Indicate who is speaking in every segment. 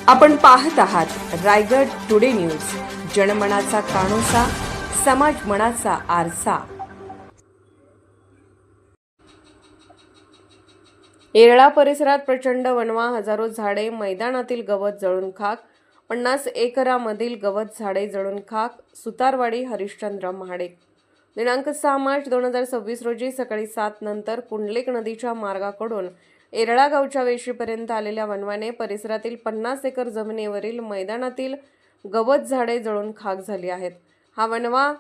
Speaker 1: आपण पाहत आहात रायगड टुडे न्यूज, जनमनाचा कानोसा, समाज मनाचा आरसा। येरळा परिसरात प्रचंड वणवा, हजारो झाडे, मैदानातील गवत जळून खाक, 50 एकरामधील गवत झाडे जळून खाक। सुतारवाडी, हरिश्चंद्र महाडिक। दिनांक 6 मार्च 2026 रोजी सकाळी 7 नंतर कुंडलिक नदीच्या मार्गाकडून येरळा गावच्या वेशीपर्यंत आलेल्या वणव्याने परिसरातील 50 एकर जमिनीवरील मैदानातील गवत झाडे जळून खाक झाली आहेत। हा वणवा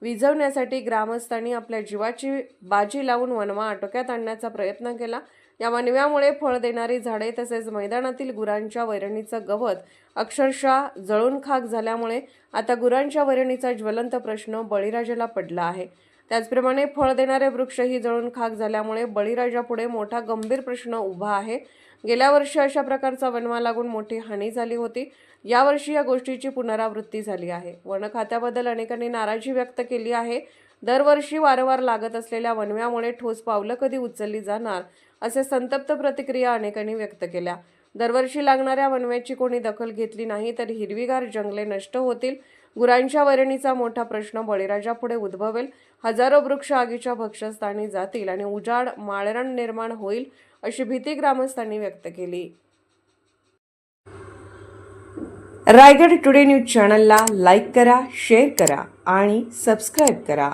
Speaker 1: विझवण्यासाठी ग्रामस्थांनी आपल्या जीवाची बाजी लावून वणवा आटोक्यात आणण्याचा प्रयत्न केला। या वणव्यामुळे फळ देणारी झाडे तसेच मैदानातील गुरांच्या वैरणीचं गवत अक्षरशः जळून खाक झाल्यामुळे आता गुरांच्या वैरणीचा ज्वलंत प्रश्न बळीराजाला पडला आहे। त्याचप्रमाणे फळ देणारे वृक्षही जळून खाक झाल्यामुळे बळीराजापुढे मोठा गंभीर प्रश्न उभा आहे। गेल्या वर्षी अशा प्रकारचा वणवा लागून मोठी हानी झाली होती। यावर्षी या गोष्टीची पुनरावृत्ती झाली आहे। वन खात्याबद्दल अनेकांनी नाराजी व्यक्त केली आहे। दरवर्षी वारंवार लागत असलेल्या वणव्यामुळे ठोस पावलं कधी उचलली जाणार असे संतप्त प्रतिक्रिया अनेकांनी व्यक्त केल्या। दरवर्षी लागणाऱ्या वणव्याची कोणी दखल घेतली नाही तर हिरवीगार जंगले नष्ट होतील। गुरांच्या वैरणीचा मोठा प्रश्न बळीराजापुढे उद्भवेल। हजारो वृक्ष आगीच्या भक्षस्थानी जातील आणि उजाड माळरान निर्माण होईल अशी भीती ग्रामस्थांनी व्यक्त केली। रायगड टुडे न्यूज चॅनलला लाईक करा, शेअर करा आणि सबस्क्राईब करा।